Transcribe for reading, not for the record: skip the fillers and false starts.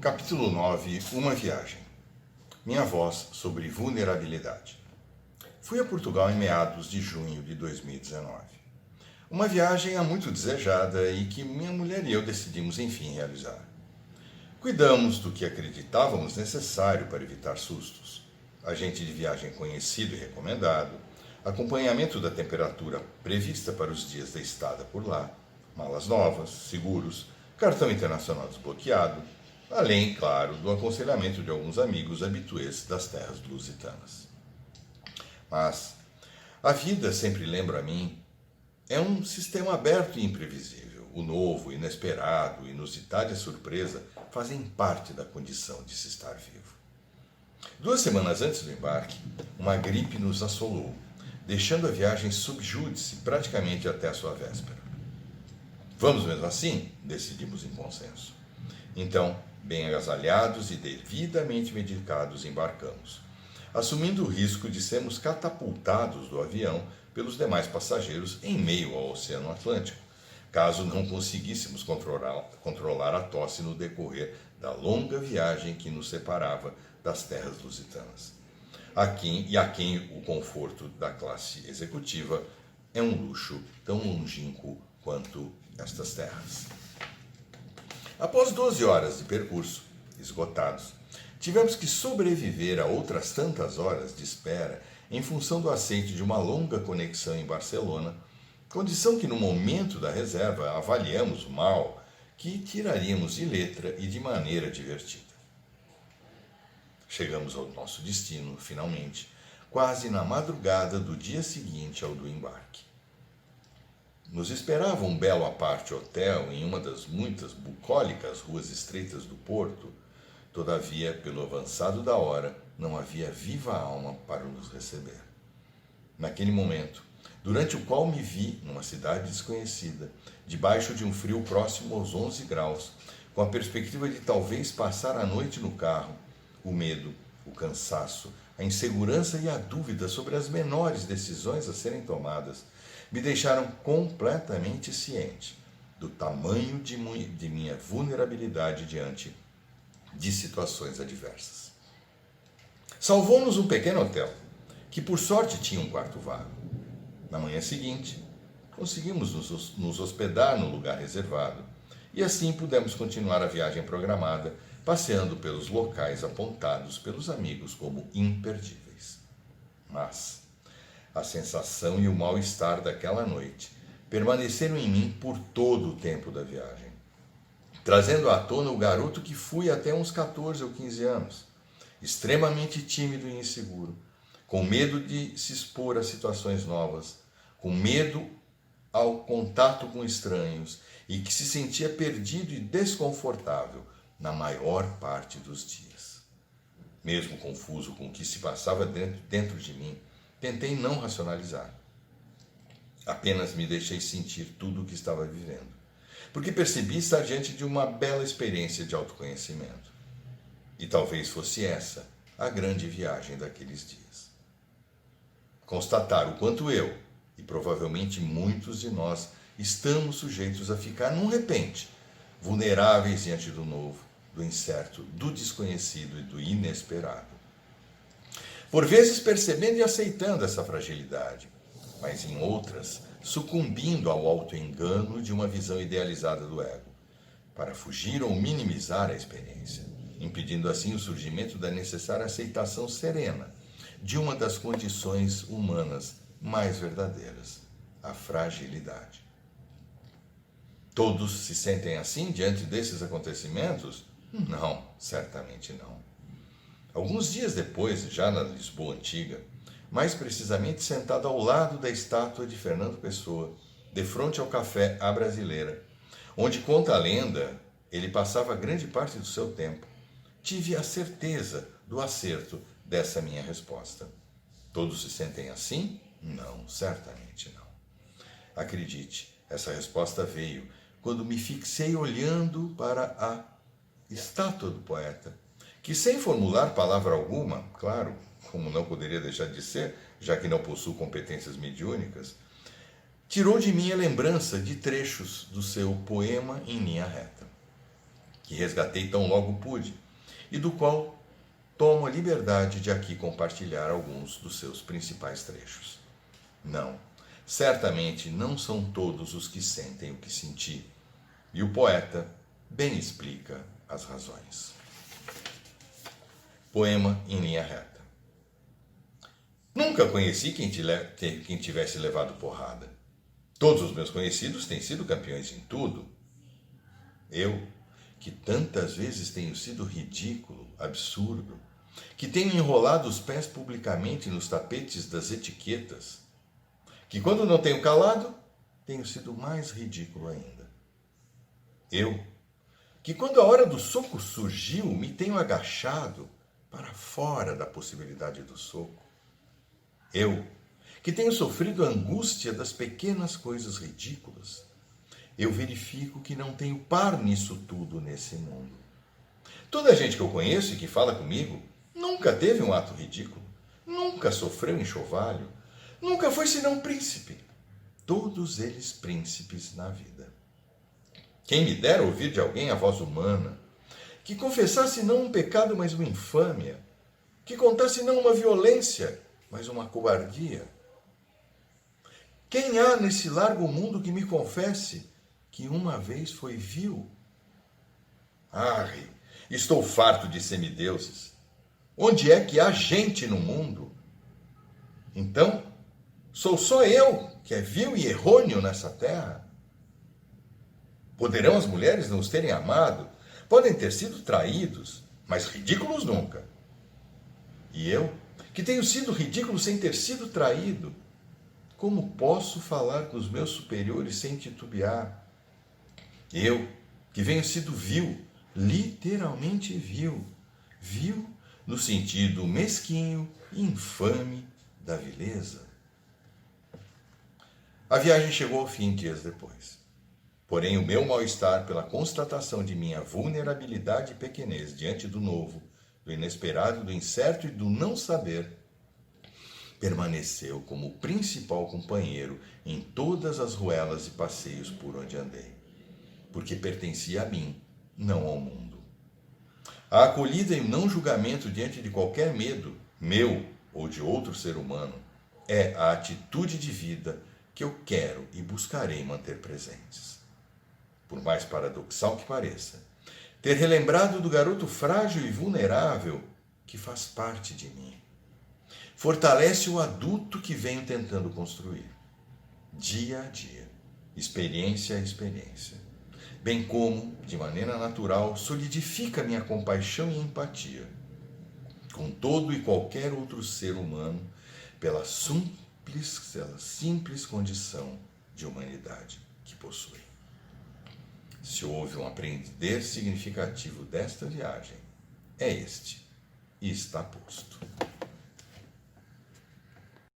Capítulo 9. Uma viagem. Minha voz sobre vulnerabilidade. Fui a Portugal em meados de junho de 2019. Uma viagem há muito desejada e que minha mulher e eu decidimos enfim realizar. Cuidamos do que acreditávamos necessário para evitar sustos. Agente de viagem conhecido e recomendado, acompanhamento da temperatura prevista para os dias da estada por lá, malas novas, seguros, cartão internacional desbloqueado, além, claro, do aconselhamento de alguns amigos habituês das terras lusitanas. Mas a vida, sempre lembra a mim, é um sistema aberto e imprevisível. O novo, inesperado, inusitado e a surpresa fazem parte da condição de se estar vivo. 2 semanas antes do embarque, uma gripe nos assolou, deixando a viagem sub júdice praticamente até a sua véspera. Vamos mesmo assim? Decidimos em consenso. Então, bem agasalhados e devidamente medicados, embarcamos, assumindo o risco de sermos catapultados do avião pelos demais passageiros em meio ao Oceano Atlântico, caso não conseguíssemos controlar a tosse no decorrer da longa viagem que nos separava das terras lusitanas. A quem o conforto da classe executiva é um luxo tão longínquo quanto estas terras. Após 12 horas de percurso, esgotados, tivemos que sobreviver a outras tantas horas de espera em função do aceite de uma longa conexão em Barcelona, condição que no momento da reserva avaliamos mal que tiraríamos de letra e de maneira divertida. Chegamos ao nosso destino, finalmente, quase na madrugada do dia seguinte ao do embarque. Nos esperava um belo aparte hotel em uma das muitas bucólicas ruas estreitas do porto. Todavia, pelo avançado da hora, não havia viva alma para nos receber. Naquele momento, durante o qual me vi numa cidade desconhecida, debaixo de um frio próximo aos 11 graus, com a perspectiva de talvez passar a noite no carro, o medo, o cansaço, a insegurança e a dúvida sobre as menores decisões a serem tomadas me deixaram completamente ciente do tamanho de minha vulnerabilidade diante de situações adversas. Salvou-nos um pequeno hotel, que por sorte tinha um quarto vago. Na manhã seguinte, conseguimos nos hospedar no lugar reservado, e assim pudemos continuar a viagem programada, passeando pelos locais apontados pelos amigos como imperdíveis. Mas a sensação e o mal-estar daquela noite permaneceram em mim por todo o tempo da viagem, trazendo à tona o garoto que fui até uns 14 ou 15 anos, extremamente tímido e inseguro, com medo de se expor a situações novas, com medo ao contato com estranhos e que se sentia perdido e desconfortável na maior parte dos dias. Mesmo confuso com o que se passava dentro de mim, tentei não racionalizar. Apenas me deixei sentir tudo o que estava vivendo, porque percebi estar diante de uma bela experiência de autoconhecimento. E talvez fosse essa a grande viagem daqueles dias. Constatar o quanto eu, e provavelmente muitos de nós, estamos sujeitos a ficar num repente, vulneráveis diante do novo, do incerto, do desconhecido e do inesperado. Por vezes percebendo e aceitando essa fragilidade, mas em outras sucumbindo ao autoengano de uma visão idealizada do ego, para fugir ou minimizar a experiência, impedindo assim o surgimento da necessária aceitação serena de uma das condições humanas mais verdadeiras, a fragilidade. Todos se sentem assim diante desses acontecimentos? Não, certamente não. Alguns dias depois, já na Lisboa antiga, mais precisamente sentado ao lado da estátua de Fernando Pessoa, de frente ao café à brasileira, onde, conta a lenda, ele passava grande parte do seu tempo, tive a certeza do acerto dessa minha resposta. Todos se sentem assim? Não, certamente não. Acredite, essa resposta veio quando me fixei olhando para a estátua do poeta, que sem formular palavra alguma, claro, como não poderia deixar de ser, já que não possuo competências mediúnicas, tirou de mim a lembrança de trechos do seu poema em linha reta. que resgatei tão logo pude, e do qual tomo a liberdade de aqui compartilhar alguns dos seus principais trechos. Não, certamente não são todos os que sentem o que senti, e o poeta bem explica as razões. Poema em linha reta. Nunca conheci quem tivesse levado porrada. Todos os meus conhecidos têm sido campeões em tudo. Eu, que tantas vezes tenho sido ridículo, absurdo, que tenho enrolado os pés publicamente nos tapetes das etiquetas, que quando não tenho calado, tenho sido mais ridículo ainda. Eu, que quando a hora do soco surgiu, me tenho agachado para fora da possibilidade do soco. Eu, que tenho sofrido a angústia das pequenas coisas ridículas, eu verifico que não tenho par nisso tudo nesse mundo. Toda a gente que eu conheço e que fala comigo nunca teve um ato ridículo, nunca sofreu enxovalho, nunca foi senão príncipe. Todos eles príncipes na vida. Quem me dera ouvir de alguém a voz humana, que confessasse não um pecado, mas uma infâmia, que contasse não uma violência, mas uma cobardia. Quem há nesse largo mundo que me confesse que uma vez foi vil? Ai, estou farto de semideuses. Onde é que há gente no mundo? Então, sou só eu que é vil e errôneo nessa terra? Poderão as mulheres não os terem amado, podem ter sido traídos, mas ridículos nunca. E eu, que tenho sido ridículo sem ter sido traído, como posso falar com os meus superiores sem titubear? Eu, que venho sido vil, literalmente vil, vil no sentido mesquinho e infame da vileza. A viagem chegou ao fim dias depois. Porém, o meu mal-estar pela constatação de minha vulnerabilidade e pequenez diante do novo, do inesperado, do incerto e do não saber, permaneceu como o principal companheiro em todas as ruelas e passeios por onde andei, porque pertencia a mim, não ao mundo. A acolhida e o não julgamento diante de qualquer medo, meu ou de outro ser humano, é a atitude de vida que eu quero e buscarei manter presentes. Por mais paradoxal que pareça, ter relembrado do garoto frágil e vulnerável que faz parte de mim fortalece o adulto que venho tentando construir, dia a dia, experiência a experiência, bem como, de maneira natural, solidifica minha compaixão e empatia com todo e qualquer outro ser humano pela simples condição de humanidade que possui. Se houve um aprender significativo desta viagem, é este, e está posto.